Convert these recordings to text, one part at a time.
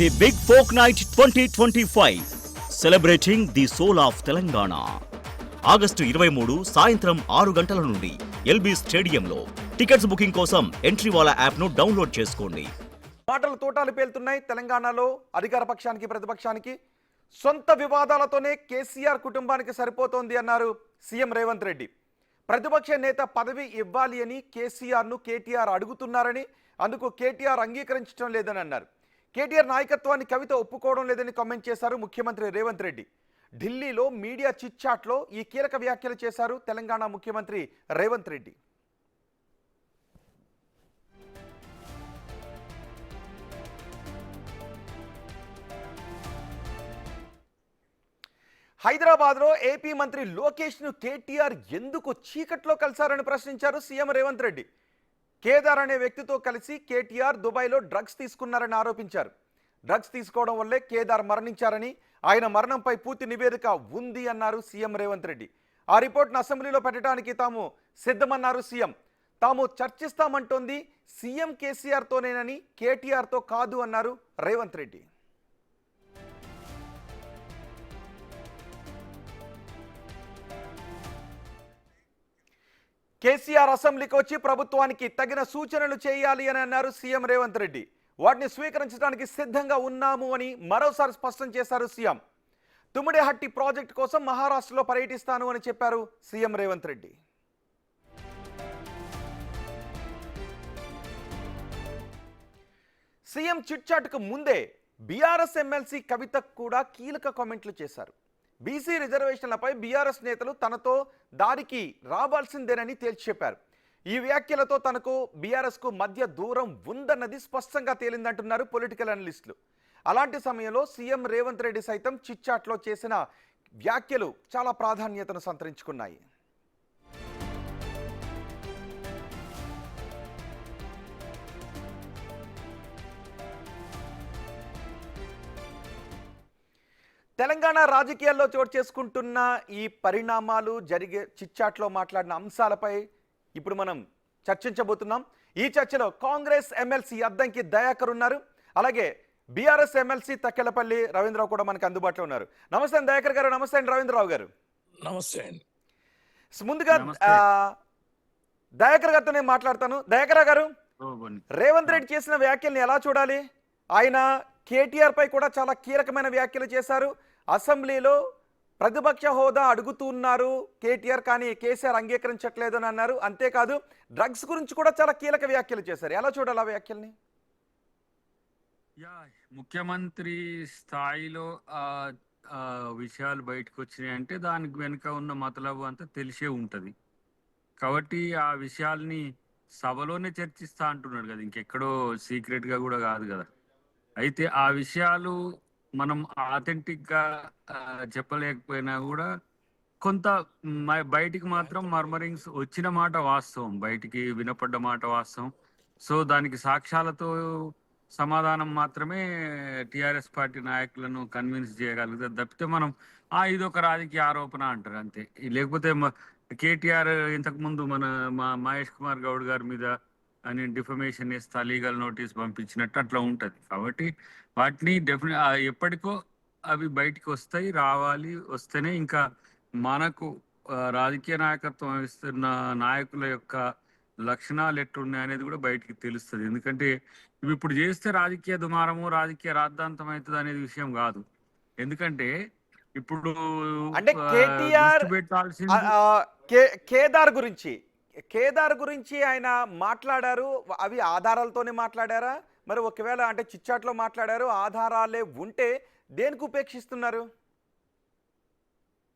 The big folk night 2025 celebrating the soul of Telangana. August 23 సాయంత్రం 6 గంటల నుండి ఎల్బీ స్టేడియంలో. టికెట్స్ బుకింగ్ కోసం ఎంట్రీవాలా యాప్ను డౌన్లోడ్ చేసుకోండి. మాటలు తోటాలు పేలుతున్నాయి తెలంగాణలో అధికార పక్షానికి ప్రతిపక్షానికి. సొంత వివాదాలతోనే కేసీఆర్ కుటుంబానికి సరిపోతోంది అన్నారు సీఎం రేవంత్ రెడ్డి. ప్రతిపక్ష నేత పదవి ఇవ్వాలి అని కేసీఆర్ను కేటీఆర్ అడుగుతున్నారని, అందుకు కేటీఆర్ అంగీకరించడం లేదని అన్నారు. కేటీఆర్ నాయకత్వాన్ని కవిత ఒప్పుకోవడం లేదని కామెంట్ చేశారు ముఖ్యమంత్రి రేవంత్ రెడ్డి. ఢిల్లీలో మీడియా చిట్ చాట్లో ఈ కీలక వ్యాఖ్యలు చేశారు తెలంగాణ ముఖ్యమంత్రి రేవంత్ రెడ్డి. హైదరాబాద్లో ఏపీ మంత్రి లోకేష్ను కేటీఆర్ ఎందుకు చీకట్లో కలిశారని ప్రశ్నించారు సీఎం రేవంత్ రెడ్డి. కేదార్ అనే వ్యక్తితో కలిసి కేటీఆర్ దుబాయ్లో డ్రగ్స్ తీసుకున్నారని ఆరోపించారు. డ్రగ్స్ తీసుకోవడం వల్లే కేదార్ మరణించారని, ఆయన మరణంపై పూర్తి నివేదిక ఉంది అన్నారు సీఎం రేవంత్ రెడ్డి. ఆ రిపోర్ట్ను అసెంబ్లీలో పెట్టడానికి తాము సిద్ధమన్నారు సీఎం. తాము చర్చిస్తామంటోంది సీఎం కేసీఆర్తోనేనని, కేటీఆర్తో కాదు అన్నారు రేవంత్ రెడ్డి. కేసీఆర్ అసెంబ్లీకి వచ్చి ప్రభుత్వానికి తగిన సూచనలు చేయాలి అని అన్నారు సీఎం రేవంత్ రెడ్డి. వాటిని స్వీకరించడానికి సిద్ధంగా ఉన్నాము అని మరోసారి స్పష్టం చేశారు సీఎం. తుమ్మిడిహట్టి ప్రాజెక్టు కోసం మహారాష్ట్రలో పర్యటిస్తాను అని చెప్పారు సీఎం రేవంత్ రెడ్డి. సీఎం చిట్చాట్కు ముందే బీఆర్ఎస్ ఎమ్మెల్సీ కవితకు కూడా కీలక కామెంట్లు చేశారు. బీసీ రిజర్వేషన్లపై బీఆర్ఎస్ నేతలు తనతో దారికి రావాల్సిందేనని తేల్చి చెప్పారు. ఈ వ్యాఖ్యలతో తనకు బీఆర్ఎస్కు మధ్య దూరం ఉందన్నది స్పష్టంగా తేలిందంటున్నారు పొలిటికల్ అనలిస్టులు. అలాంటి సమయంలో సీఎం రేవంత్ రెడ్డి సైతం చిట్చాట్లో చేసిన వ్యాఖ్యలు చాలా ప్రాధాన్యతను సంతరించుకున్నాయి. తెలంగాణ రాజకీయాల్లో చోటు చేసుకుంటున్న ఈ పరిణామాలు, జరిగే చిట్చాట్లో మాట్లాడిన అంశాలపై ఇప్పుడు మనం చర్చించబోతున్నాం. ఈ చర్చలో కాంగ్రెస్ ఎమ్మెల్సీ అద్దంకి దయాకర్ ఉన్నారు, అలాగే బీఆర్ఎస్ ఎమ్మెల్సీ తక్కెలపల్లి రవీంద్రరావు కూడా మనకు అందుబాటులో ఉన్నారు. నమస్తే దయాకర్ గారు. నమస్తే అండి రవీంద్రరావు గారు. నమస్తే అండి. ముందుగా దయాకర్ గారితో నేను మాట్లాడతాను. దయాకర్ గారు, రేవంత్ రెడ్డి చేసిన వ్యాఖ్యల్ని ఎలా చూడాలి? ఆయన కేటీఆర్ పై కూడా చాలా కీలకమైన వ్యాఖ్యలు చేశారు. అసెంబ్లీలో ప్రతిపక్ష హోదా అడుగుతున్నారు కేటీఆర్, కానీ కేసీఆర్ అంగీకరించట్లేదు అని అన్నారు. అంతేకాదు డ్రగ్స్ గురించి కూడా చాలా కీలక వ్యాఖ్యలు చేశారు. ఎలా చూడాలి ఆ వ్యాఖ్యల్ని? ముఖ్యమంత్రి స్థాయిలో విషయాలు బయటకు వచ్చినాయి అంటే దానికి వెనుక ఉన్న మతలబు అంతా తెలిసే ఉంటది. కాబట్టి ఆ విషయాల్ని సభలోనే చర్చిస్తా అంటున్నాడు కదా, ఇంకెక్కడో సీక్రెట్ గా కూడా కాదు కదా. అయితే ఆ విషయాలు మనం ఆథెంటిక్ గా చెప్పలేకపోయినా కూడా కొంత బయటికి మాత్రం మర్మరింగ్స్ వచ్చిన మాట వాస్తవం, బయటికి వినపడ్డ మాట వాస్తవం. సో దానికి సాక్ష్యాలతో సమాధానం మాత్రమే టిఆర్ఎస్ పార్టీ నాయకులను కన్విన్స్ చేయగలుగుతారు తప్పితే మనం ఇదొక రాజకీయ ఆరోపణ అంటారు అంతే. లేకపోతే కేటీఆర్ ఇంతకు ముందు మన మహేష్ కుమార్ గౌడ్ గారి మీద అని డిఫమేషన్ వేస్తా లీగల్ నోటీస్ పంపించినట్టు అట్లా ఉంటది. కాబట్టి వాటిని ఎప్పటికో అవి బయటికి వస్తాయి, రావాలి. వస్తేనే ఇంకా మనకు రాజకీయ నాయకత్వం ఇస్తున్న నాయకుల యొక్క లక్షణాలు ఎట్లున్నాయి అనేది కూడా బయటికి తెలుస్తుంది. ఎందుకంటే ఇవి ఇప్పుడు చేస్తే రాజకీయ దుమారము, రాజకీయ రాద్ధాంతం అవుతుంది అనేది విషయం కాదు. ఎందుకంటే ఇప్పుడు అంటే కేటీఆర్ కేదార్ గురించి ఆయన మాట్లాడారు. అవి ఆధారాలతోనే మాట్లాడారా? మరి ఒకవేళ అంటే చిట్చాట్లో మాట్లాడారు, ఆధారాలే ఉంటే దేనికి ఉపేక్షిస్తున్నారు?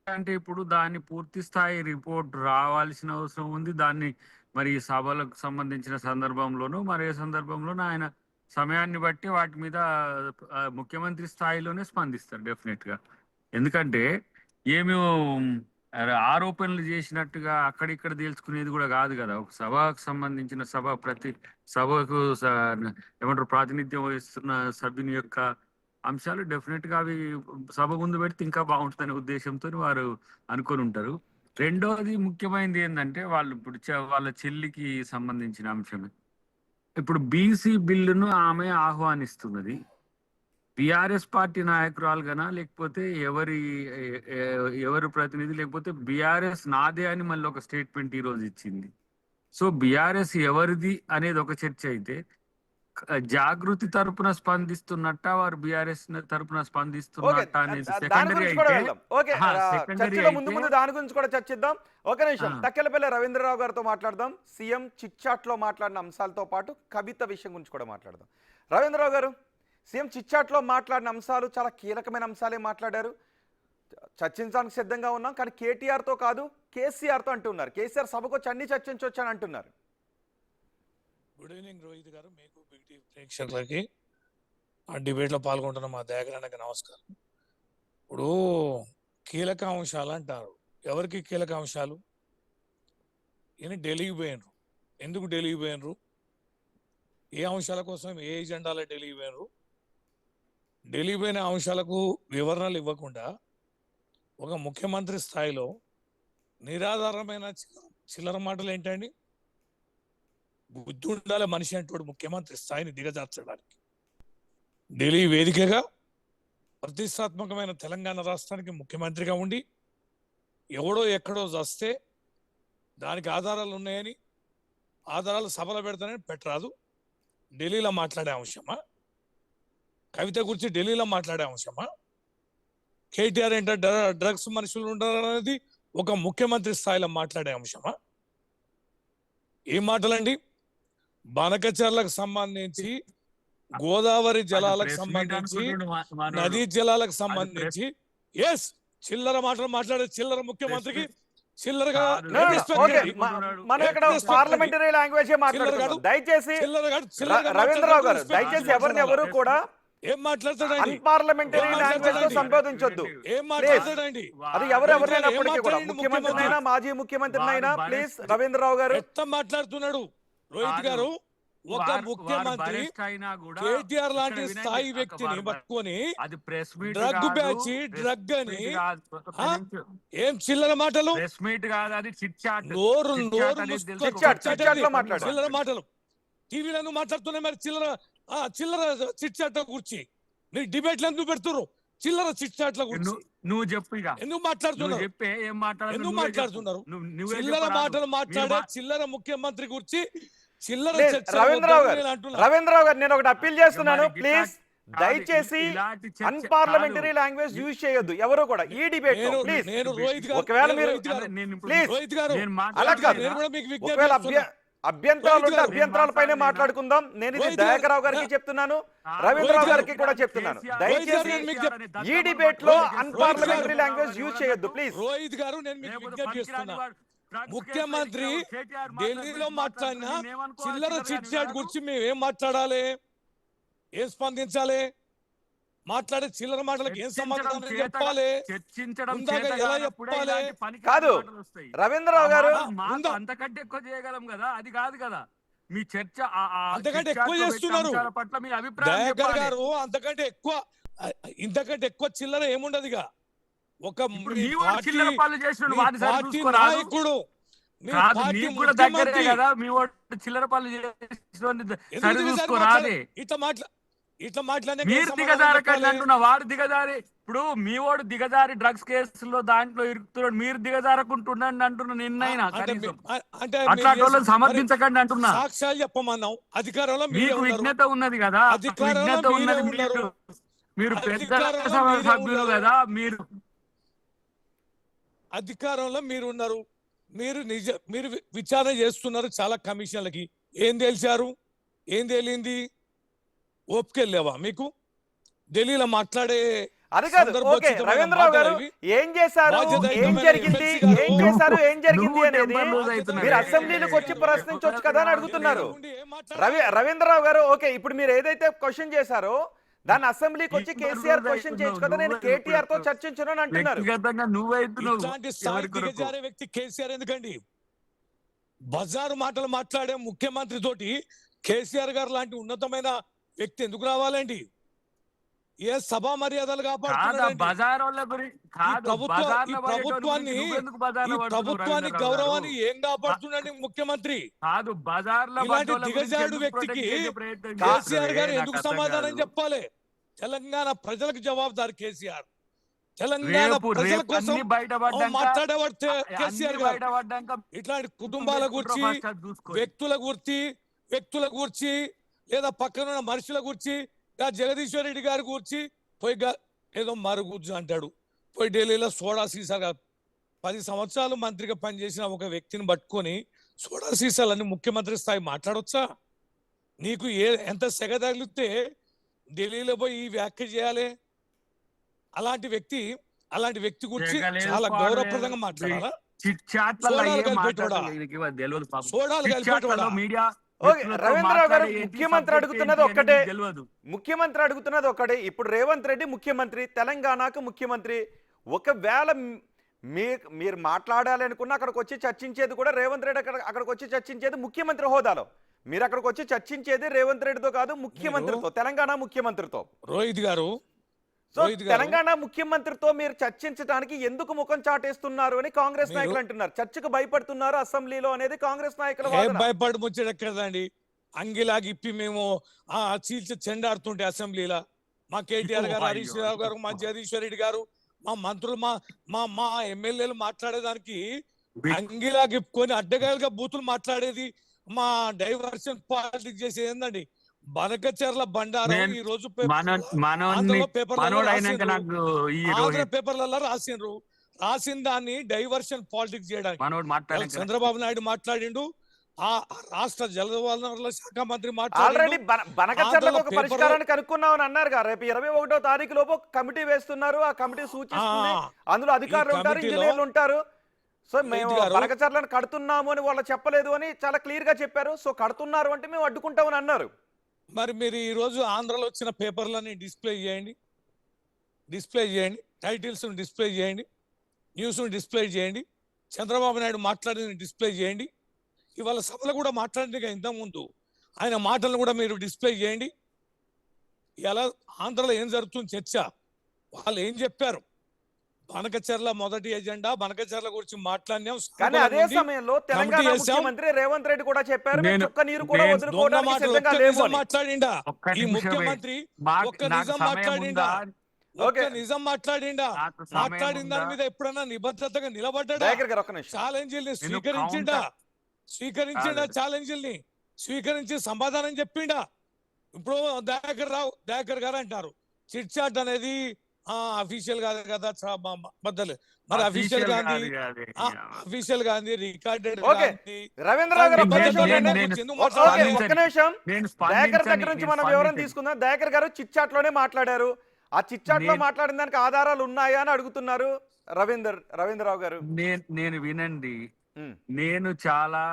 అంటే ఇప్పుడు దాన్ని పూర్తి స్థాయి రిపోర్ట్ రావాల్సిన అవసరం ఉంది. దాన్ని మరి సభలకు సంబంధించిన సందర్భంలోనూ మరే సందర్భంలోనూ ఆయన సమయాన్ని బట్టి వాటి మీద ముఖ్యమంత్రి స్థాయిలోనే స్పందిస్తారు డెఫినెట్ గా. ఎందుకంటే ఏమో ఆరోపణలు చేసినట్టుగా అక్కడిక్కడ తేల్చుకునేది కూడా కాదు కదా. ఒక సభకు సంబంధించిన ప్రతి సభకు ఏమంటారు ప్రాతినిధ్యం వహిస్తున్న సభ్యుని యొక్క అంశాలు డెఫినెట్ గా అవి సభ ముందు పెడితే ఇంకా బాగుంటుందనే ఉద్దేశంతో వారు అనుకొని ఉంటారు. రెండోది ముఖ్యమైనది ఏంటంటే వాళ్ళు ఇప్పుడు వాళ్ళ చెల్లికి సంబంధించిన అంశమే. ఇప్పుడు బీసీ బిల్లును ఆమె ఆహ్వానిస్తున్నది. బిఆర్ఎస్ పార్టీ నాయకురాలుగానా లేకపోతే ఎవరు ప్రతినిధి, లేకపోతే బిఆర్ఎస్ నాదే అని మళ్ళీ ఒక స్టేట్మెంట్ ఈ రోజు ఇచ్చింది. సో బిఆర్ఎస్ ఎవరిది అనేది ఒక చర్చ అయితే, జాగృతి తరపున స్పందిస్తున్నట్ట, వారు బిఆర్ఎస్ తరపున ఓకే, స్పందిస్తున్నట్ట అనేది దాని సెకండరీ గురించి కూడా అయితే, వెళ్దాం. ఓకే, సెకండరీ చర్చలో ముందు అయితే ముందు దాని గురించి కూడా చర్చిద్దాం. ఒక నిమిషం, ఆ. తక్కెలపల్లి రవీంద్రరావు గారితో మాట్లాడదాం. సీఎం చిట్ చాట్ లో మాట్లాడిన అంశాలతో పాటు కవిత విషయం గురించి కూడా మాట్లాడదాం. రవీంద్రరావు గారు, సీఎం చిట్ చాట్ లో మాట్లాడిన అంశాలు చాలా కీలకమైన అంశాలే మాట్లాడారు. చర్చించడానికి సిద్ధంగా ఉన్నాం, కానీ కేటీఆర్ తో కాదు కేసీఆర్ తో అంటున్నారు. కేసీఆర్ సభకు వచ్చి అన్ని చర్చించవచ్చు అని అంటున్నారు. గుడ్ ఈవినింగ్ రోహిత్ గారు, మీకు బిగ్ టీవీ ప్రేక్షకులకి, ఆ డిబేట్లో పాల్గొంటున్న మా దయాకరానికి నమస్కారం. ఇప్పుడు కీలక అంశాలు అంటారు. ఎవరికి కీలక అంశాలు? ఈయన ఢిల్లీకి పోయినరు. ఎందుకు ఢిల్లీకి పోయినరు? ఏ అంశాల కోసం, ఏ ఎజెండాలో ఢిల్లీకి పోయినరు? ఢిల్లీ పోయిన అంశాలకు వివరణలు ఇవ్వకుండా ఒక ముఖ్యమంత్రి స్థాయిలో నిరాధారమైన చిల్లర మాటలు ఏంటండి? బుద్ధి ఉండాలి మనిషి అంటూ ముఖ్యమంత్రి స్థాయిని దిగజార్చడానికి. ఢిల్లీ వేదికగా ప్రతిష్టాత్మకమైన తెలంగాణ రాష్ట్రానికి ముఖ్యమంత్రిగా ఉండి ఎవడో ఎక్కడో వస్తే దానికి ఆధారాలు ఉన్నాయని, ఆధారాలు సభలో పెడతానని పెట్టరాదు. ఢిల్లీలో మాట్లాడే అంశమా? కవిత గురించి ఢిల్లీలో మాట్లాడే అంశమా? కేటీఆర్ ఏంటో డ్రగ్స్ మనుషులు ఉంటారనేది ఒక ముఖ్యమంత్రి స్థాయిలో మాట్లాడే అంశమా? ఏం మాటలండి? బనకచర్లకు సంబంధించి, గోదావరి జలాలకు సంబంధించి, నదీ జలాలకు సంబంధించి ఎస్ చిల్లర మాటలు మాట్లాడే చిల్లర ముఖ్యమంత్రికి చిల్లరగా మనం ఇక్కడ పార్లమెంటరీ లాంగ్వేజ్ మాట్లాడుతున్నాం. దయచేసి రవీంద్రరావు గారు, దయచేసి ఎవరు కూడా ఏం మాట్లాడతాడండి? పార్లమెంటరీ లాంగ్వేజ్ లో సంబోధించొద్దు. ఏం మాట్లాడతాడండి? అది ఎవరెవరైనప్పటికీ కూడా, ముఖ్యమంత్రినైనా మాజీ ముఖ్యమంత్రినైనా, ప్లీజ్ రవీంద్రరావు గారు. ఎంత మాట్లాడుతున్నాడు రోహిత్ గారు? ఒక ముఖ్యమంత్రి కేటీఆర్ లాంటి స్థాయి వ్యక్తిని పట్టుకొని డ్రగ్ బ్యాచ్, డ్రగ్ అని ఏం చిల్లర మాటలు? ప్రెస్ మీట్ కాదు, అది చిట్ చాట్. నోరు మాట్లాడు. చిల్లర మాటలు టీవీలను మాట్లాడుతున్నాయి. మరి చిల్లర చిట్ చాట్ గురించి మీరు డిబేట్లు ఎందుకు పెడుతున్నారు? చిల్లర చిట్ చాట్ల గురించి నువ్వు చెప్పు. ఇక ఎందుకు మాట్లాడుతున్నారు? చెప్పే ఏం మాట్లాడాలి? ఎందుకు మాట్లాడుతున్నారు? చిల్లర మాటలు మాట్లాడే చిల్లర ముఖ్యమంత్రి గురించి చిల్లర రవీంద్రరావు గారు, నేను ఒకటి అప్పీల్ చేస్తున్నాను. ప్లీజ్ దయచేసి అన్పార్లమెంటరీ లాంగ్వేజ్ యూజ్ చేయొద్దు ఎవరు కూడా ఈ డిబేట్ లో. ప్లీజ్, ఒకవేళ మీరు ప్లీజ్ అలా కాదు, ఒకవేళ అభ్యంతరాలు ఉంటే అభ్యంతరాలపైనే మాట్లాడుకుందాం. నేను ఇది దయాకరావు గారికి చెప్తున్నాను, రవీంద్రరావు గారికి కూడా చెప్తున్నాను. దయచేసి ఈ డిబేట్ లో అన్పార్లమెంటరీ లాంగ్వేజ్ యూజ్ చేయొద్దు ప్లీజ్. రోహిత్ గారు, నేను మీకు విజ్ఞప్తి చేస్తున్నా, ముఖ్యమంత్రి ఢిల్లీలో మాట్లాడిన చిల్లర చిట్ చాట్ గురించి మేము ఏం మాట్లాడాలి? ఏం స్పందించాలి? మాట్లాడే చిల్లర మాటలకు ఏం సమాధానం చెప్పాలి? ఎలా చెప్పాలి? కాదు రవీంద్రరావు గారు, అంతకంటే ఎక్కువ చేయగలం కదా, అది కాదు కదా మీ చర్చ. అంతకంటే ఎక్కువ చేస్తున్నారు పట్ల మీ అభిప్రాయం గారు. అంతకంటే ఎక్కువ, ఇంతకంటే ఎక్కువ చిల్లర ఏముండదుగా. ఒక చిల్లర పనులు చేసిన నాయకుడు కదా, మీ వాడు చిల్లర పనులు చూసుకోరాదే. ఇట్లా మాట్లాడే మీరు దిగజారకండి అంటున్నా, వాడు దిగజారి. ఇప్పుడు మీ వాడు దిగజారి డ్రగ్స్ కేసులో దాంట్లో ఇరుకుతున్నాడు, మీరు దిగజారకుంటుండండి అంటున్నా. నిన్నైనా అట్లా సమర్థించకండి అంటున్నా. సాక్ష్యాలు చెప్పమన్నావు. అధికారంలో మీకు విజ్ఞత ఉన్నది కదా, విజ్ఞత ఉన్నది. మీరు పెద్ద సభ్యులు కదా, మీరు అధికారంలో మీరు ఉన్నారు. మీరు విచారణ చేస్తున్నారు చాలా కమిషన్లకి. ఏం తెలిసారు? ఏం తేలింది? ఓపికెళ్ళేవా మీకు? ఢిల్లీలో మాట్లాడే అది కాదు. ఓకే రవీంద్రరావు గారు, ఏం చేశారు, ఏం జరిగింది, ఏం చేశారు, ఏం జరిగింది అనేది మీరు అసెంబ్లీలోకి వచ్చి ప్రశ్నించవచ్చు కదా అని అడుగుతున్నారు. రవీంద్రరావు గారు, ఓకే ఇప్పుడు మీరు ఏదైతే క్వశ్చన్ చేశారో దాన్ని అసెంబ్లీకి వచ్చి కేసీఆర్ క్వశ్చన్ చేయొచ్చు కదా, నేను కేటీఆర్ తో చర్చించను అని అంటున్నారు. వ్యక్తి కేసీఆర్ ఎందుకండి? బజారు మాటలు మాట్లాడే ముఖ్యమంత్రి తోటి కేసీఆర్ గారు లాంటి ఉన్నతమైన వ్యక్తి ఎందుకు రావాలండి? ఏ సభా మర్యాదలు ప్రభుత్వాన్ని గౌరవాన్ని ఏం కాపాడుతున్నాడు ముఖ్యమంత్రి? ఇలాంటి దిగజాడు వ్యక్తికి కేసీఆర్ గారు ఎందుకు సమాధానం చెప్పాలి? తెలంగాణ ప్రజలకు జవాబుదారు కేసీఆర్. తెలంగాణ రేపు ప్రజల రేపు కోసం అన్ని బయటపడ్డాక మాట్లాడేవాడు అన్ని కేసీఆర్ గారు. బయటపడ్డాక ఇట్లాంటి కుటుంబాల గురించి, ఫస్ట్ అది చూసుకోండి. వ్యక్తుల గురించి లేదా పక్కన ఉన్న మనుషుల గురించి, జగదీశ్వర్ రెడ్డి గారి గురించి పోయి ఏదో మరు గురించి అంటాడు. పోయి ఢిల్లీలో సోడా సీసాగా 10 సంవత్సరాలు మంత్రిగా పనిచేసిన ఒక వ్యక్తిని పట్టుకొని సోడా సీసాలని ముఖ్యమంత్రి స్థాయి మాట్లాడొచ్చా? నీకు ఎంత సెగ తగిలితే ఢిల్లీలో పోయి ఈ వ్యాఖ్య చేయాలి? అలాంటి వ్యక్తి గురించి చాలా గౌరవప్రదంగా మాట్లాడాలా? రవీంద్రరావు గారు, ముఖ్యమంత్రి అడుగుతున్నది ఒకటే. ఇప్పుడు రేవంత్ రెడ్డి ముఖ్యమంత్రి, తెలంగాణకు ముఖ్యమంత్రి. ఒకవేళ మీరు మాట్లాడాలి అనుకున్న అక్కడికి వచ్చి చర్చించేది కూడా రేవంత్ రెడ్డి, అక్కడికి వచ్చి చర్చించేది ముఖ్యమంత్రి హోదాలో. మీరు అక్కడికి వచ్చి చర్చించేది రేవంత్ రెడ్డితో కాదు, ముఖ్యమంత్రితో, తెలంగాణ ముఖ్యమంత్రితో. రోహిత్ గారు, సో తెలంగాణ ముఖ్యమంత్రితో మీరు చర్చించడానికి ఎందుకు ముఖం చాటేస్తున్నారు అని కాంగ్రెస్ నాయకులు అంటున్నారు. చర్చకు భయపడుతున్నారు అసెంబ్లీలో అనేది కాంగ్రెస్ నాయకులు. భయపడి ముచ్చట ఎక్కడదండి? అంగిలాగి ఇప్పి మేము చీల్చి చెండాడుతుంటే అసెంబ్లీలో మా కేటీఆర్ గారు, హరీష్ రావు గారు, మా జగదీశ్వర్ రెడ్డి గారు, మా మంత్రులు, మా ఎమ్మెల్యేలు మాట్లాడేదానికి అంగిలాగిప్పుకొని అడ్డగాయలుగా బూతులు మాట్లాడేది, మా డైవర్షన్ పాలిటిక్స్ చేసేది ఏందండి? బనకచర్ల బండారం ఈ రోజు పేపర్లలో రాసిన దాన్ని డైవర్షన్ పాలిటిక్స్ చేయడానికి చంద్రబాబు నాయుడు మాట్లాడిండు. ఆ రాష్ట్ర జలవనరుల శాఖ మంత్రి ఆల్రెడీ బనకచర్లకు ఒక పరిష్కారాన్ని కనుక్కున్నామని అన్నారు కదా. రేపు 21వ తారీఖు లోపు కమిటీ వేస్తున్నారు. ఆ కమిటీ సూచిస్తుంది, అందులో అధికారులు ఉంటారు, ఇంజనీర్లు ఉంటారు. సో మేము బనకచర్లను కడుతున్నాము అని వాళ్ళు చెప్పలేదు అని చాలా క్లియర్ గా చెప్పారు. సో కడుతున్నారు అంటే మేము అడ్డుకుంటామని అన్నారు. మరి మీరు ఈ రోజు ఆంధ్రలో వచ్చిన పేపర్లని డిస్ప్లే చేయండి, టైటిల్స్ డిస్ప్లే చేయండి, న్యూస్ డిస్ప్లే చేయండి, చంద్రబాబు నాయుడు మాట్లాడిన డిస్ప్లే చేయండి. ఇవాళ సభలో కూడా మాట్లాడిన ఇంతకుముందు ఆయన మాటలను కూడా మీరు డిస్ప్లే చేయండి. ఇలా ఆంధ్రలో ఏం జరుగుతుంది చర్చ, వాళ్ళు ఏం చెప్పారు? బనకచర్ల మొదటి ఎజెండా, బనకచర్ల గురించి మాట్లాడినాం. కానీ అదే సమయంలో తెలంగాణ ముఖ్యమంత్రి రేవంత్ రెడ్డి కూడా చెప్పారు మాట్లాడిండా ఈ ముఖ్యమంత్రి? ఒక్క నిజం మాట్లాడిండా? నిజం మాట్లాడిండా? మాట్లాడిన దాని మీద ఎప్పుడన్నా నిబద్ధతగా నిలబడ్డా? ఛాలెంజ్ని స్వీకరించిండా? ఛాలెంజ్ని స్వీకరించి సమాధానం చెప్పిండా? ఇప్పుడు దయాకర్ గారు అంటారు చిట్ చాట్ అనేది అఫీషియల్ కాదు కదా, బద్దలు మరి అఫీషియల్ గాంధీ రికార్డెడ్. రవీంద్రరావు గారు ఒక్క నిమిషం, దయాకర్ దగ్గర నుంచి మనం వివరం తీసుకుందాం. దయాకర్ గారు చిట్ చాట్ లోనే మాట్లాడారు. ఆ చిట్ చాట్ లో మాట్లాడిన దానికి ఆధారాలు ఉన్నాయా అని అడుగుతున్నారు రవీంద్రరావు గారు. నేను వినండి, నేను చాలా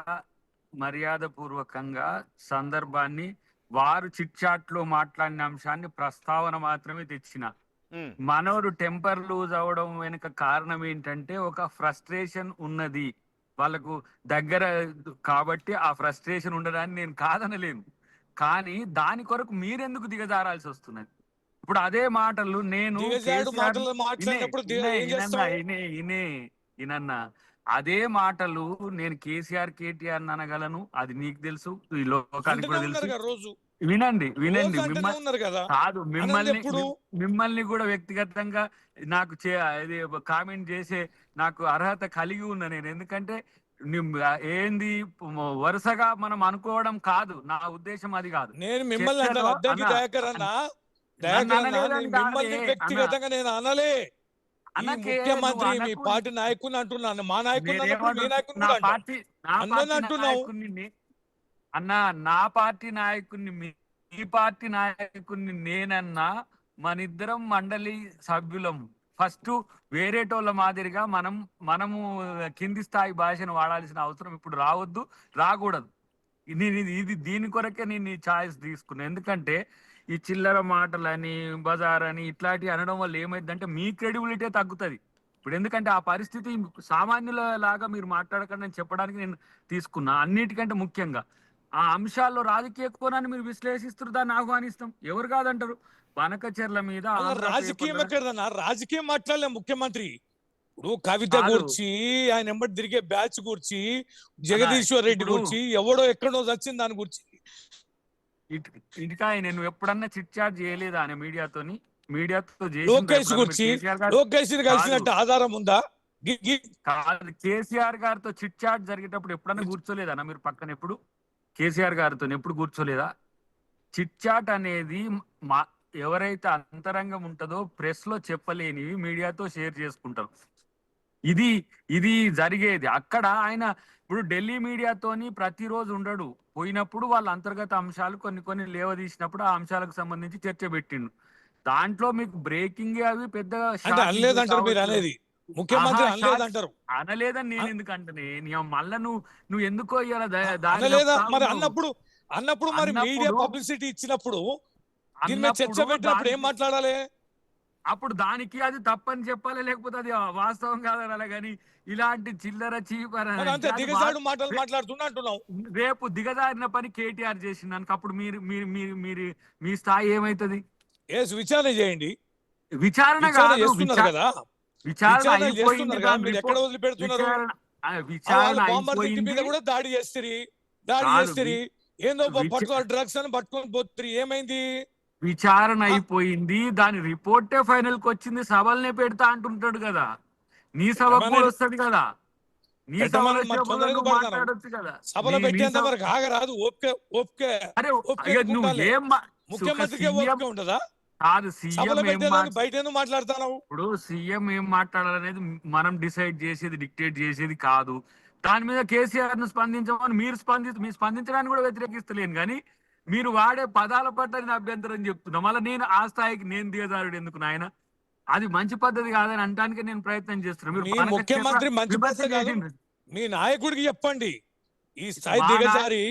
మర్యాద పూర్వకంగా సందర్భాన్ని, వారు చిట్ చాట్ లో మాట్లాడిన అంశాన్ని ప్రస్తావన మాత్రమే తెచ్చిన. మనోడు టెంపర్ లూజ్ అవడం వెనుక కారణం ఏంటంటే ఒక ఫ్రస్ట్రేషన్ ఉన్నది వాళ్ళకు దగ్గర కాబట్టి, ఆ ఫ్రస్ట్రేషన్ ఉండడాన్ని నేను కాదనలేను. కానీ దాని కొరకు మీరెందుకు దిగజారాల్సి వస్తున్నది? ఇప్పుడు అదే మాటలు నేను అదే మాటలు నేను కేసీఆర్ కేటీఆర్ అనగలను, అది నీకు తెలుసు, ఈ లోకానికి కూడా తెలుసు. వినండి కాదు, మిమ్మల్ని కూడా వ్యక్తిగతంగా నాకు కామెంట్ చేసే నాకు అర్హత కలిగి ఉన్నా నేను. ఎందుకంటే ఏంది వరుసగా మనం అనుకోవడం కాదు, నా ఉద్దేశం అది కాదు. నేను మిమ్మల్ని వ్యక్తిగతంగా నేను అనలే. ముఖ్యమంత్రి మీ పార్టీ నాయకుని అంటున్నాను, మా నాయకుని అన్నా, నా పార్టీ నాయకుడిని మీ పార్టీ నాయకుడిని నేనన్నా, మనిద్దరం మండలి సభ్యులం. ఫస్ట్ వేరేటోళ్ళ మాదిరిగా మనము కింది స్థాయి భాషను వాడాల్సిన అవసరం ఇప్పుడు రాకూడదు. ఇది దీని కొరకే నేను ఈ ఛాయిస్ తీసుకున్నాను. ఎందుకంటే ఈ చిల్లర మాటలని, బజార్ అని ఇట్లాంటివి అనడం వల్ల ఏమైందంటే మీ క్రెడిబిలిటీ తగ్గుతుంది. ఇప్పుడు ఎందుకంటే ఆ పరిస్థితి సామాన్యుల లాగా మీరు మాట్లాడకండి అని చెప్పడానికి నేను తీసుకున్నా. అన్నిటికంటే ముఖ్యంగా ఆ అంశాల్లో రాజకీయ కోణాన్ని మీరు విశ్లేషిస్తారు, దాన్ని ఆహ్వానిస్తాం, ఎవరు కాదంటారు. బనకచర్ల మీద రాజకీయం ఎక్కడదన్నా? రాజకీయం మాట్లాడలే ముఖ్యమంత్రి. ఇప్పుడు కవిత గురించి, ఆయన ఎంబడి తిరిగే బ్యాచ్ గురించి, జగదీశ్వర్ రెడ్డి గురించి, ఎవడో ఎక్కడో వచ్చింది దాని గురించి ఇటుకాయ నేను ఎప్పుడన్నా చిట్ చాట్ చేయలేదా అని మీడియాతో లోకేష్ గురించి లోకేష్ కలిసినట్టు ఆధారం ఉందా? కేసీఆర్ గారితో చిట్ చాట్ జరిగేటప్పుడు ఎప్పుడన్నా కూర్చోలేదన్నా మీరు పక్కన? ఎప్పుడు కేసీఆర్ గారితో ఎప్పుడు కూర్చోలేదా? చిట్ చాట్ అనేది ఎవరైతే అంతరంగం ఉంటుందో ప్రెస్ లో చెప్పలేనివి మీడియాతో షేర్ చేసుకుంటారు. ఇది జరిగేది అక్కడ. ఆయన ఇప్పుడు ఢిల్లీ మీడియాతోని ప్రతిరోజు ఉండడు, పోయినప్పుడు వాళ్ళ అంతర్గత అంశాలు కొన్ని లేవదీసినప్పుడు ఆ అంశాలకు సంబంధించి చర్చ పెట్టిండు. దాంట్లో మీకు బ్రేకింగ్ అవి పెద్దగా అనలేదంటారు మీరు అనేది. ముఖ్యమంత్రి అనలేదంటారు. అనలేదని నేను ఎందుకు అంటే మళ్ళా నువ్వు ఎందుకో అనలేదా మరి? అన్నప్పుడు మరి మీడియా పబ్లిసిటీ ఇచ్చినప్పుడు చర్చ పెట్టినప్పుడు ఏం మాట్లాడాలి? అప్పుడు దానికి అది తప్పని చెప్పాలి, లేకపోతే అది వాస్తవం కాదనాలి. కానీ ఇలాంటి చిల్లర చీపర దిగజాడు మాటలు మాట్లాడుతున్నా అంటున్నావు. రేపు దిగజారిన పని కేటీఆర్ చేసిందానికి అప్పుడు మీ స్థాయి ఏమైతుంది? విచారణ చేయండి. విచారణ చేస్తున్నారు కదా, విచారణ ఎక్కడ వదిలిపెడుతున్నారు? మీద కూడా దాడి చేస్తారు. ఏందో పట్టుకోవాలి డ్రగ్స్ అని పట్టుకొని పోతుంది. ఏమైంది? విచారణ అయిపోయింది, దాని రిపోర్టే ఫైనల్ కి వచ్చింది. సభలనే పెడతా అంటుంటాడు కదా, నీ సభకు కూడా వస్తుంది కదా, నీ మాట్లాడొచ్చు కదా. సభలో పెట్టేంత వరకు ఆగరాదు. ముఖ్యమంత్రికి ఓపిక ఉంటదా? కాదు, సీఎం బయట మాట్లాడతాను. ఇప్పుడు సీఎం ఏం మాట్లాడాలనేది మనం డిసైడ్ చేసేది, డిక్టేట్ చేసేది కాదు. దాని మీద కేసీఆర్ ను స్పందించమని మీరు స్పందించడానికి కూడా వ్యతిరేకిస్తలేను. కానీ మీరు వాడే పదాల పట్ల నేను అభ్యంతరం చెప్తున్నా. మళ్ళీ నేను ఆ స్థాయికి నేను దిగజారుడు ఎందుకు నాయన? అది మంచి పద్ధతి కాదని అనడానికి నేను ప్రయత్నం చేస్తున్నాను. ముఖ్యమంత్రి మంచి పద్ధతి కాదు, మీ నాయకుడికి చెప్పండి. ఈ స్థాయి దిగజారి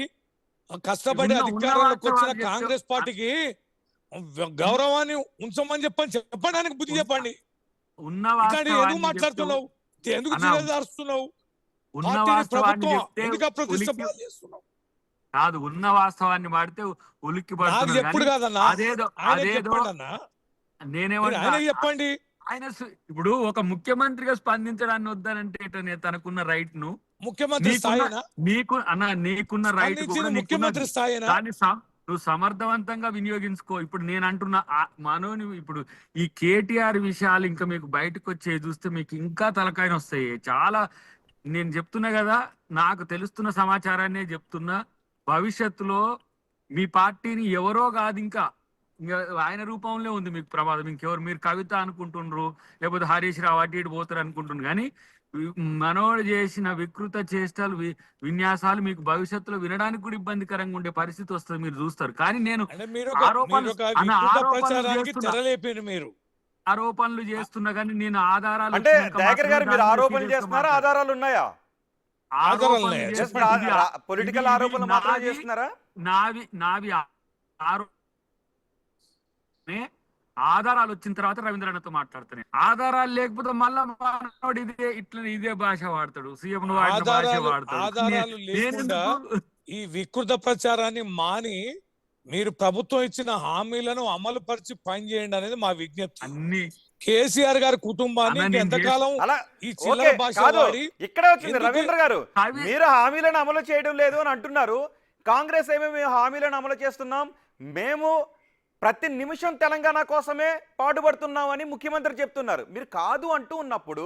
కష్టపడి అధికారంలోకి వచ్చిన కాంగ్రెస్ పార్టీకి గౌరవాన్ని ఉంచమని చెప్పడానికి బుద్ధి చెప్పండి. ఎందుకు మాట్లాడుతున్నావు? ఎందుకు దిగజారుస్తున్నావు? కాదు, ఉన్న వాస్తవాన్ని వాడితే ఉలిక్కి పడుతున్నా. నేనేమన్నా చెప్పండి. ఆయన ఇప్పుడు ఒక ముఖ్యమంత్రిగా స్పందించడాన్ని వద్దనంటే తనకున్న రైట్ ను, ముఖ్యమంత్రి నీకున్న రైట్ ముఖ్యమంత్రి దాన్ని నువ్వు సమర్థవంతంగా వినియోగించుకో. ఇప్పుడు నేను అంటున్నా మనోని, ఇప్పుడు ఈ కేటీఆర్ విషయాలు ఇంకా మీకు బయటకు వచ్చే చూస్తే మీకు ఇంకా తలకాయన వస్తాయి. చాలా నేను చెప్తున్నా కదా, నాకు తెలుస్తున్న సమాచారాన్ని చెప్తున్నా. భవిష్యత్తులో మీ పార్టీని ఎవరో కాదు, ఇంకా ఆయన రూపంలో ఉంది మీకు ప్రమాదం. ఇంకెవరు? మీరు కవిత అనుకుంటుండ్రు, లేకపోతే హరీష్ రావు అటు ఇటు పోతారు అనుకుంటుండ్రు. కానీ మనోడు చేసిన వికృత చేష్టలు, విన్యాసాలు మీకు భవిష్యత్తులో వినడానికి కూడా ఇబ్బందికరంగా ఉండే పరిస్థితి వస్తుంది, మీరు చూస్తారు. కానీ నేను ఆరోపణలు చేస్తున్నా, కానీ నేను ఆధారాలు అంటే దయాకర్ గారు మీరు ఆరోపణలు చేస్తున్నారా? ఆధారాలు ఉన్నాయా? పొలిటికల్ ఆరోపణలు మాత్రమే చేస్తున్నారా? నావి ఆధారాలు వచ్చిన తర్వాత రవీంద్రనాథ్తో మాట్లాడుతున్నాయి. ఆధారాలు లేకపోతే మళ్ళా ఇదే భాష వాడతాడు, సీఎం భాష వాడతాడు. ఈ వికృత ప్రచారాన్ని మాని మీరు ప్రభుత్వం ఇచ్చిన హామీలను అమలు పరిచి పని చేయండి అనేది మా విజ్ఞప్తి. అన్ని కేసీఆర్ గారి కుటుంబాన్ని ఎంతకాలం ఈ చిల్లర భాష వాడి ఇక్కడే వచ్చింది. రవీంద్ర గారు, మీరు హామీలను అమలు చేయడం లేదు అని అంటున్నారు. కాంగ్రెస్ ఏమేమి హామీలను అమలు చేస్తున్నాం, మేము ప్రతి నిమిషం తెలంగాణ కోసమే పాటుపడుతున్నామని ముఖ్యమంత్రి చెప్తున్నారు. మీరు కాదు అంటూ ఉన్నప్పుడు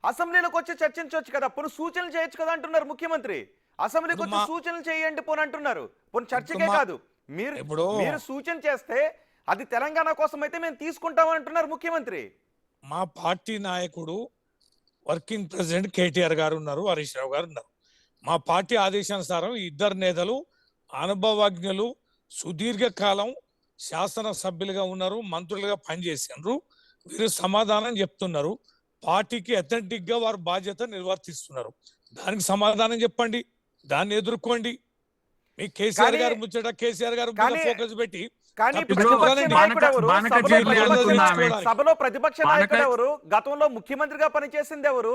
అసెంబ్లీలోకి వచ్చి చర్చించవచ్చు కదా, పోనీ సూచనలు చేయొచ్చు కదా అంటున్నారు ముఖ్యమంత్రి. అసెంబ్లీకి వచ్చి సూచనలు చేయండి పోని అంటున్నారు. పోనీ చర్చకే కాదు, మీరు సూచన చేస్తే అది తెలంగాణ కోసం అయితే మేము తీసుకుంటామని అంటున్నారు ముఖ్యమంత్రి. మా పార్టీ నాయకుడు వర్కింగ్ ప్రెసిడెంట్ కేటీఆర్ గారు ఉన్నారు, హరీష్ రావు గారు ఉన్నారు. మా పార్టీ ఆదేశానుసారం ఇద్దరు నేతలు అనుభవజ్ఞులు, సుదీర్ఘకాలం శాసనసభ్యులుగా ఉన్నారు, మంత్రులుగా పనిచేసినారు. వీరు సమాధానం చెప్తున్నారు. పార్టీకి అథెంటిక్ గా వారు బాధ్యత నిర్వర్తిస్తున్నారు. దానికి సమాధానం చెప్పండి, దాన్ని ఎదుర్కోండి. మీ కేసీఆర్ గారు ముచ్చట కేసీఆర్ గారు ఫోకస్ పెట్టి సభలో ప్రతిపక్ష నాయకుడు ఎవరు? గతంలో ముఖ్యమంత్రిగా పనిచేసింది ఎవరు?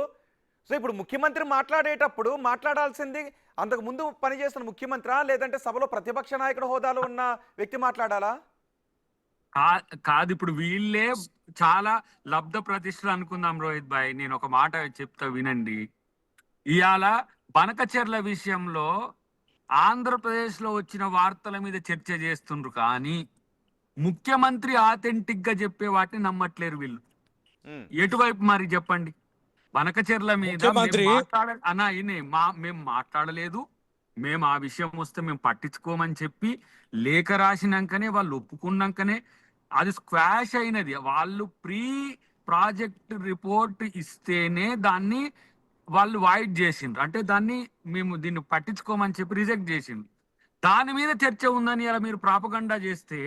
సో ఇప్పుడు ముఖ్యమంత్రి మాట్లాడేటప్పుడు మాట్లాడాల్సింది అంతకు ముందు పనిచేసిన ముఖ్యమంత్రి, లేదంటే సభలో ప్రతిపక్ష నాయకుడు హోదాలో ఉన్న వ్యక్తి మాట్లాడాలా? కాదు, ఇప్పుడు వీళ్ళే చాలా లబ్ధ ప్రతిష్టలు అనుకుందాం. రోహిత్ భాయ్, నేను ఒక మాట చెప్తా వినండి. ఇవాళ బనకచెర్ల విషయంలో ఆంధ్రప్రదేశ్ లో వచ్చిన వార్తల మీద చర్చ చేస్తుండ్రు, కానీ ముఖ్యమంత్రి ఆథెంటిక్ గా చెప్పే వాటిని నమ్మట్లేరు వీళ్ళు. ఉమ్. ఎటువైపు మరి చెప్పండి. బనకచెర్ల మీద ముఖ్యమంత్రి మేము మాట్లాడలేదు, మేము ఆ విషయం వస్తే మేము పట్టించుకోమని చెప్పి లేఖ రాసినాకనే వాళ్ళు ఒప్పుకున్నాకనే అది స్క్వాష్ అయినది. వాళ్ళు ప్రీ ప్రాజెక్ట్ రిపోర్ట్ ఇస్తేనే దాన్ని వాళ్ళు వాయిడ్ చేసిండ్రు, అంటే దాన్ని మేము దీన్ని పట్టించుకోమని చెప్పి రిజెక్ట్ చేసిండ్రు. దాని మీద చర్చ ఉందని ఇలా మీరు ప్రాపగండా చేస్తే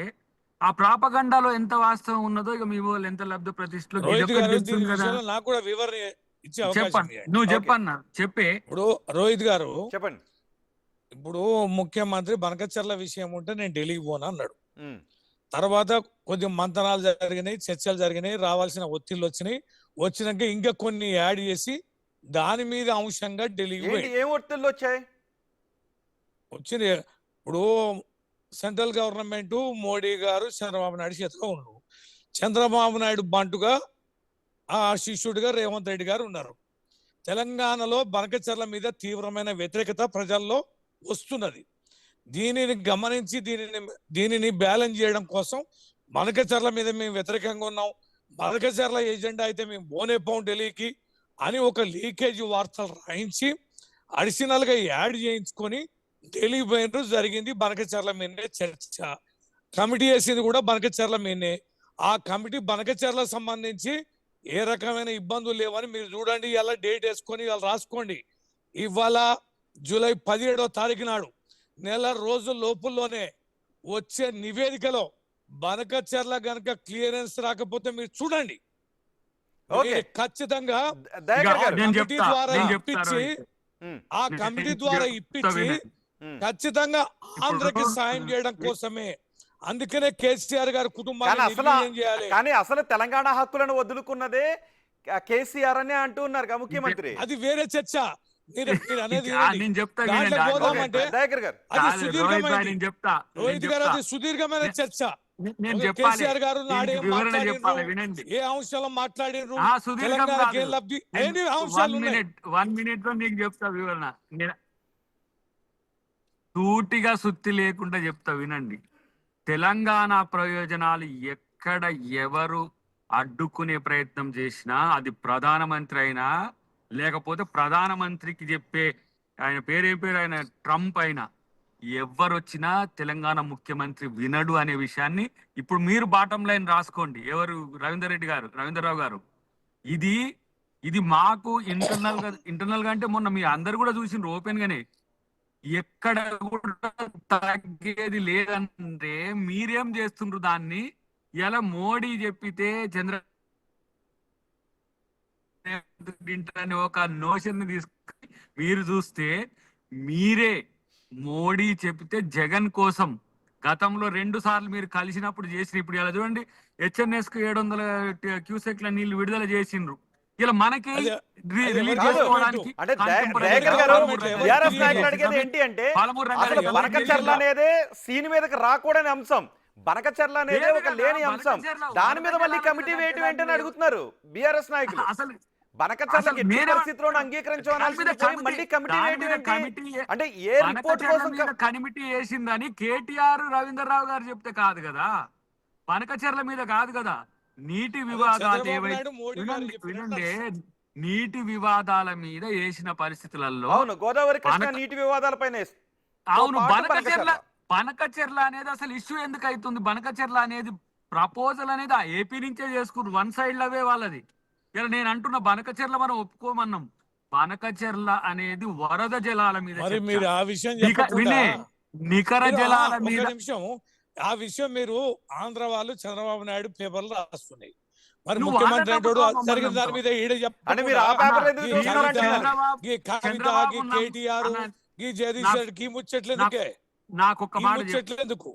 ఆ ప్రాపగండాలో ఎంత వాస్తవం ఉన్నదో ఇక మీ వాళ్ళు ఎంత లబ్ధ ప్రతిష్టలో రోహిత్ గారు దీని విషయంలో నాకు కూడా వివరణ ఇచ్చే అవకాశం చెప్పండి. ఇవ్వండి. నువ్వు చెప్పన్నా చెప్పే. ఇప్పుడు రోహిత్ గారు చెప్పండి. ఇప్పుడు ముఖ్యమంత్రి బనకచెర్ల విషయం ఉంటే నేను ఢిల్లీకి పోను అన్నాడు. ఉమ్. తర్వాత కొద్ది మంతనాలు జరిగినాయి, చర్చలు జరిగినాయి, రావాల్సిన ఒత్తిళ్ళు వచ్చినాక ఇంకా కొన్ని యాడ్ చేసి దాని మీద అంశంగా ఢిల్లీకి ఏంటి, ఏం ఒత్తిళ్ళు వచ్చాయి? వచ్చింది. ఇప్పుడు సెంట్రల్ గవర్నమెంట్ మోడీ గారు చంద్రబాబు నాయుడు చేతిలో ఉన్నారు. చంద్రబాబు నాయుడు బంటుగా ఆ శిష్యుడిగా రేవంత్ రెడ్డి గారు ఉన్నారు. తెలంగాణలో బనకచెర్ల మీద తీవ్రమైన వ్యతిరేకత ప్రజల్లో వస్తున్నది. దీనిని గమనించి దీనిని బ్యాలెన్స్ చేయడం కోసం బనకచెర్ల మీద మేము వ్యతిరేకంగా ఉన్నాం, బనకచెర్ల ఎజెండా అయితే మేము పోనేపోం ఢిల్లీకి అని ఒక లీకేజ్ వార్తలు రాయించి అడిషనల్ గా యాడ్ చేయించుకొని ఢిల్లీ పోయినరు. జరిగింది బనకచెర్ల మీదనే చర్చ. కమిటీ వేసింది కూడా బనకచెర్ల మీదనే. ఆ కమిటీ బనకచెర్ల సంబంధించి ఏ రకమైన ఇబ్బందులు లేవని మీరు చూడండి. ఇలా డేట్ వేసుకొని ఇలా రాసుకోండి. ఇవాళ జూలై 17వ తారీఖు నాడు నెల రోజుల లోపుల్లోనే వచ్చే నివేదికలో బనకచెర్ల గనక క్లియరెన్స్ రాకపోతే మీరు చూడండి, ఖచ్చితంగా కమిటీ ద్వారా ఇప్పించి ఆ కమిటీ ద్వారా ఇప్పించి ఖచ్చితంగా ఆంధ్రకి సాయం చేయడం కోసమే. అందుకనే కేసీఆర్ గారి కుటుంబాన్ని కానీ అసలు తెలంగాణ హక్కులను వదులుకున్నదే కేసీఆర్ అని అంటూ ఉన్నారు ముఖ్యమంత్రి. అది వేరే చర్చ. రోహిత్ గారు అది సుదీర్ఘమైన చర్చ. కేసీఆర్ గారు ఏ అంశాలు మాట్లాడినారు, తెలంగాణకి ఏం లబ్ధి, ఎన్ని అంశాలు ఉన్నాయి. 1 minute లో నీకు చెప్తా వివరణ. సూటిగా సుత్తి లేకుండా చెప్తా వినండి. తెలంగాణ ప్రయోజనాలు ఎక్కడ ఎవరు అడ్డుకునే ప్రయత్నం చేసినా, అది ప్రధానమంత్రి అయినా లేకపోతే ప్రధానమంత్రికి చెప్పే ఆయన పేరేం పేరు, ఆయన ట్రంప్ అయినా, ఎవరు వచ్చినా తెలంగాణ ముఖ్యమంత్రి వినడు అనే విషయాన్ని ఇప్పుడు మీరు బాటం లైన్ రాసుకోండి. ఎవరు? రవీంద్రరావు గారు. ఇది మాకు ఇంటర్నల్ గా అంటే మొన్న మీ అందరు కూడా చూసిండ్రు ఓపెన్ గానే, ఎక్కడ కూడా తగ్గేది లేదంటే మీరేం చేస్తుండ్రు దాన్ని. ఇలా మోడీ చెప్పితే అనే ఒక నోషన్ ని తీసుకొని మీరు చూస్తే, మీరే మోడీ చెప్తే జగన్ కోసం గతంలో 2 సార్లు మీరు కలిసినప్పుడు చేసిన, ఇప్పుడు ఇలా చూడండి HNS కు 700 క్యూసెక్ల నీళ్లు విడుదల చేసిండ్రు. ఇలా మనకి రిలీజ్ చేసుకోవడానికి బనకచెర్ల అనేది సీన్ మీదకి రాకూడని అంశం, బనకచెర్ల అనేది ఒక లేని అంశం, దాని మీద మళ్ళీ కమిటీ వేయటం ఏంటని అడుగుతున్నారు బీఆర్ఎస్ నాయకులు. అసలు బనకచెర్లకి పరిస్థితిలో అంగీకరించాల్సింది మళ్ళీ కమిటీ అంటే ఏ రిపోర్ట్ కోసం కమిటీ వేసిందని కేటీఆర్ రవీంద్రరావు గారు చెప్తే కాదు కదా, బనకచెర్ల మీద కాదు కదా. నీటి వివాదాలు వినండి, నీటి వివాదాల మీద వేసిన పరిస్థితులలో, అవును గోదావరి నీటి వివాదాలపైన, అవును బనకచెర్ల అనేది అసలు ఇష్యూ ఎందుకు అవుతుంది? బనకచెర్ల అనేది ప్రపోజల్ అనేది ఆ ఏపీ నుంచే చేసుకున్నారు, 1 సైడ్ లవే వాళ్ళది. ఇలా నేను అంటున్న బనకచెర్ల మనం ఒప్పుకోమన్నాం. బనకచెర్ల అనేది వరద జలాల మీద, నికర జలాల మీద. ఆ విషయం మీరు ఆంధ్ర వాళ్ళు చంద్రబాబు నాయుడు పేపర్లు రాస్తున్నాయి. మరి ముఖ్యమంత్రి జరిగిన దాని మీద కేటీఆర్ జగదీష్ రెడ్డికి ముచ్చట్లేందుకే, నాకు ఒక మాట ముచ్చట్లేందుకు,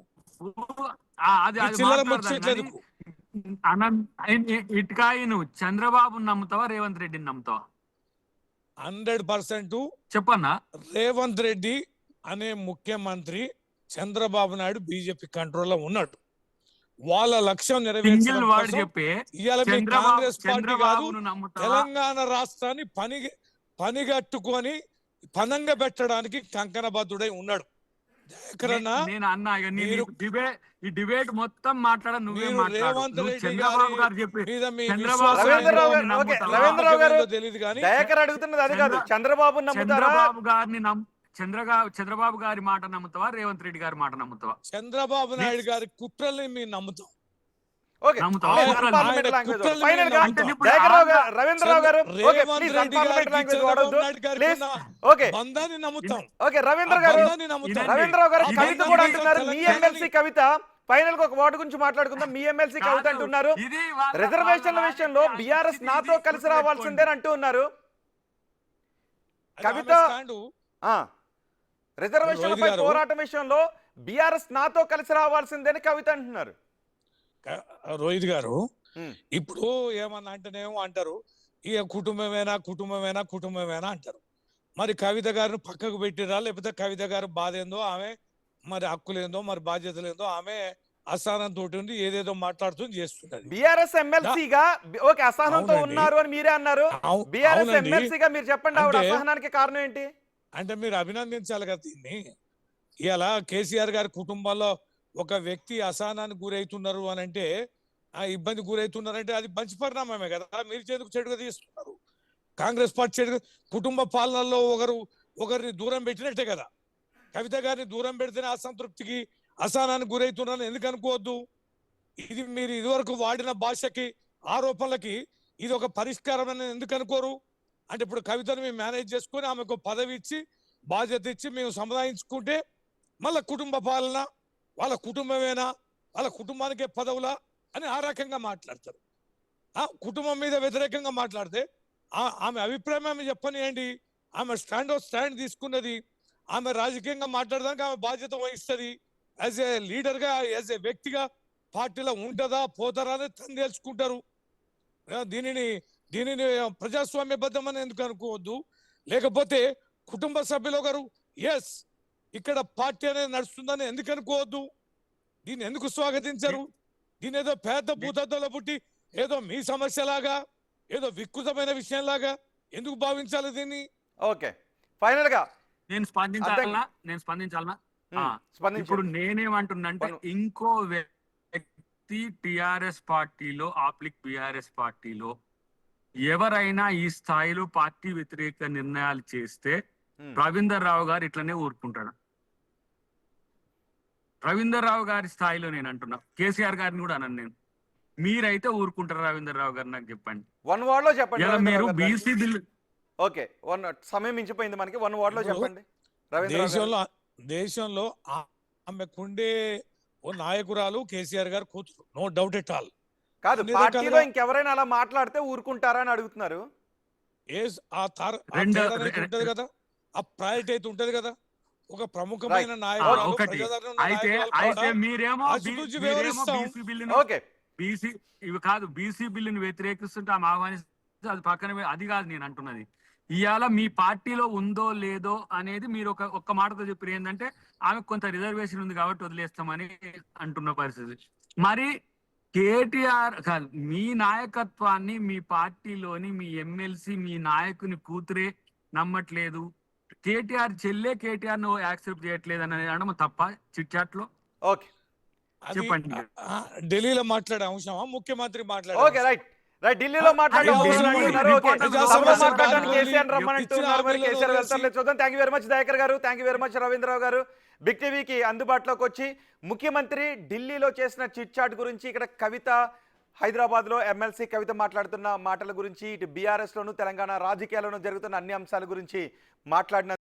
ఇటుకాయను చంద్రబాబు నమ్ముతావా రేవంత్ రెడ్డిని నమ్ముతావా? 100% చెప్పన్నా. రేవంత్ రెడ్డి అనే ముఖ్యమంత్రి చంద్రబాబు నాయుడు బీజేపీ కంట్రోల్లో ఉన్నాడు. వాళ్ళ లక్ష్యం నెరవేర్చడం కాంగ్రెస్ పార్టీ కాదు, తెలంగాణ రాష్ట్రాన్ని పనిగట్టుకొని పనంగా పెట్టడానికి కంకణబద్ధుడై ఉన్నాడు. ఎక్కడన్నా నేను అన్నా ఇక మీరు- ఈ డిబేట్ మొత్తం మాట్లాడ నువ్వే మీరు మాట్లాడు. రేవంత్ నువ్వు రెడ్డి చంద్రబాబు గారు చెప్పి మీద మీ చంద్రబాబు విశ్వాసం రవీంద్రరావు గారిని గారు, ఓకే, నమ్ముతావా? రవీంద్రరావు గారు, తెలియదు కానీ దయాకర్ అడుగుతున్నది అది కాదు, చంద్రబాబు నమ్ముతారా? చంద్రబాబు గారిని చంద్రబాబు గారి మాట నమ్ముతావా, రేవంత్ రెడ్డి గారి మాట నమ్ముతావా? చంద్రబాబు నాయుడు గారి కుట్రల్ని మేము నమ్ముతాం. ఓకే, నమ్ముతావా? ప్లీజ్ ఆయన అన్పార్లమెంటరీ లాంగ్వేజ్ కుట్రల్ని ఫైనల్ గా అంటే ఇప్పుడు దయాకర్రావు గారు, రవీంద్రరావు గారు, okay, Revanth please Reddy unparliamentary గారికి లాంగ్వేజ్ చంద్రబాబు వాడొద్దు నాయుడు గారికి ప్లీజ్. ఉన్న ఓకే బంధాన్ని నమ్ముతాం. ఓకే, రవీంద్ర ఆ గారు, బంధాన్ని నమ్ముతాం. ఇదండి. రవీంద్రరావు గారు ఇది కవిత కూడా ఇది అంటున్నారు, మీ తెలంగాణ ఎమ్మెల్సీ కవిత ఫైనల్ గా ఒక వార్డు గురించి మాట్లాడుకుందాం. మీ ఎమ్మెల్సీ కవిత అంటున్నారు ఇది వాళ్ళ- రిజర్వేషన్ల వాళ్ళ విషయంలో రాజకీయ బీఆర్ఎస్ ఇది నాతో కలిసి గుర్తుపెట్టుకోండి. రావాల్సిందే అంటూ ఉన్నారు. అది కవిత ఆమె స్టాండు. రిజర్వేషన్లపై రోహిత్ గారు. పోరాటం విషయంలో బీఆర్ఎస్ నాతో కలిసి రావాల్సిందని కవిత అంటున్నారు. రోహిత్ గారు ఉమ్, ఇప్పుడు ఏమన్నా అంటేనేమో అంటారు ఇక కుటుంబమేనా అంటారు. మరి కవిత గారిని పక్కకు పెట్టిరా, లేకపోతే కవిత గారు బాధ ఏందో, ఆమె మరి హక్కులేందో, మరి బాధ్యతలేందో, ఆమె అసహనంతో ఉండి ఏదేదో మాట్లాడుతుంది చేస్తున్నది. బీఆర్ఎస్ ఎమ్మెల్సీగా ఓకే అసహనంతో అవునండి. ఉన్నారు అని మీరే అన్నారు. బీఆర్ఎస్ అవునండి. ఎమ్మెల్సీగా మీరు చెప్పండి ఆవిడ అంటే- అసహనానికి కారణం ఏంటి? అంటే మీరు అభినందించాలి కదా దీన్ని. ఇలా కేసీఆర్ గారి కుటుంబంలో ఒక వ్యక్తి అసహనానికి గురవుతున్నారు అని అంటే, ఆ ఇబ్బంది గురవుతున్నారంటే అది మంచి పరిణామమే కదా. మీరు చేతుకు చెడుగా తీస్తున్నారు. కాంగ్రెస్ పార్టీ చెడుగా కుటుంబ పాలనలో ఒకరిని దూరం పెట్టినట్టే కదా. కవిత గారిని దూరం పెడితేనే అసంతృప్తికి అసహనానికి గురవుతున్నారని ఎందుకు అనుకోవద్దు. ఇది మీరు ఇదివరకు వాడిన భాషకి ఆరోపణలకి ఇది ఒక పరిష్కారం అని ఎందుకు అనుకోరు? అంటే ఇప్పుడు కవితను మేము మేనేజ్ చేసుకొని ఆమెకు పదవి ఇచ్చి బాధ్యత ఇచ్చి మేము సముదాయించుకుంటే మళ్ళా కుటుంబ పాలన, వాళ్ళ కుటుంబమేనా, వాళ్ళ కుటుంబానికే పదవులా అని ఆ రకంగా మాట్లాడతారు. ఆ కుటుంబం మీద వ్యతిరేకంగా మాట్లాడితే ఆమె అభిప్రాయం ఆమె చెప్పనియండి. ఆమె స్టాండ్ తీసుకున్నది. ఆమె రాజకీయంగా మాట్లాడడానికి ఆమె బాధ్యత వహిస్తుంది. యాజ్ ఏ లీడర్గా, యాజ్ ఏ వ్యక్తిగా పార్టీలో ఉంటుందా పోతారా అనేది తను తెలుసుకుంటారు. దీనిని ప్రజాస్వామ్యబద్ధమని ఎందుకు అనుకోవద్దు. లేకపోతే కుటుంబ సభ్యులు ఒకరు ఎస్ ఇక్కడ పార్టీ అనేది నడుస్తుందని ఎందుకు అనుకోవద్దు. దీన్ని ఎందుకు స్వాగతించరు? దీని ఏదో పేద భూతత్వంలో పుట్టి ఏదో మీ సమస్యలాగా, ఏదో వికృతమైన విషయంలాగా ఎందుకు భావించాలి దీన్ని? ఓకే, ఫైనల్ గా నేను స్పందించాలనా? ఇప్పుడు నేనేమంటున్నంటే ఇంకో వ్యక్తి టిఆర్ఎస్ పార్టీలో బీఆర్ఎస్ పార్టీలో ఎవరైనా ఈ స్థాయిలో పార్టీ వ్యతిరేక నిర్ణయాలు చేస్తే రవీందర్ రావు గారు ఇట్లనే ఊరుకుంటాడు. రవీందర్ రావు గారి స్థాయిలో నేను అంటున్నా, కేసీఆర్ గారిని కూడా అన్నాను నేను. మీరైతే ఊరుకుంటారు రవీందర్ రావు గారు? నాకు చెప్పండి. వన్ వర్డ్ లో చెప్పండి. ఇలా రవీంద్రరావు మీరు గారు బీసీ బిల్ ఓకే, సమయం మించిపోయింది మనకి. వన్ వర్డ్ లో చెప్పండి రవీంద్రరావు గారు. దేశంలో ఆమెకుండే ఓ నాయకురాలు కేసీఆర్ గారు కూతురు, నో డౌట్ ఎట్ ఆల్. కాదు, అన్ని పార్టీలో రకాలుగా- ఇంకెవరైనా అలా మాట్లాడితే ఊరుకుంటారా అని అడుగుతున్నారు. ఉంటది కదా, ఆ ప్రయారిటీ అయితే ఉంటది కదా. ఒక ప్రముఖమైన నాయకురాలు, ఒకటి ప్రజాదరణ ఉన్న అయితే నాయకురాలు అయితే కూడా మీరేమో ఆచితూచి వివరిస్తాం. బీసీ బిల్లును ఓకే, ఇవి కాదు, బీసీ బిల్లును వ్యతిరేకిస్తుంటే ఆమె ఆహ్వానిస్తే అది పక్కన అది కాదు నేను అంటున్నది. ఇవాళ మీ పార్టీలో ఉందో లేదో అనేది మీరు ఒక్క మాటతో చెప్పారు. ఏంటంటే ఆమె కొంత రిజర్వేషన్ ఉంది కాబట్టి వదిలేస్తామని అంటున్న పరిస్థితి. మరి కేటీఆర్ కాదు, మీ నాయకత్వాన్ని, మీ పార్టీలోని మీ ఎమ్మెల్సీ, మీ నాయకుని కూతురే నమ్మట్లేదు, కేటీఆర్ చెల్లె కేటీఆర్ ను యాక్సెప్ట్ చేయట్లేదు అనేది అనడం తప్ప చిట్ చాట్ లో? ఓకే, అది, చెప్పండి. ఢిల్లీలో మాట్లాడే అంశమా, ముఖ్యమంత్రి మాట్లాడే ఓకే, రైట్ ఢిల్లీలో మాట్లాడుతున్నారు. కేసీఆర్ రమ్మనంటున్నారు. మరి కేసీఆర్ వెళ్తారు చూద్దాం. Thank you very much Dayakar garu, thank you very much Ravindra Rao garu. Big టీవీకి అందుబాటులోకి వచ్చి ముఖ్యమంత్రి ఢిల్లీలో చేసిన చిట్ చాట్ గురించి, ఇక్కడ కవిత హైదరాబాద్ లో ఎమ్మెల్సీ కవిత మాట్లాడుతున్న మాటల గురించి, ఇటు బీఆర్ఎస్ లోను తెలంగాణ రాజకీయాల్లోనూ జరుగుతున్న అన్ని అంశాల గురించి మాట్లాడిన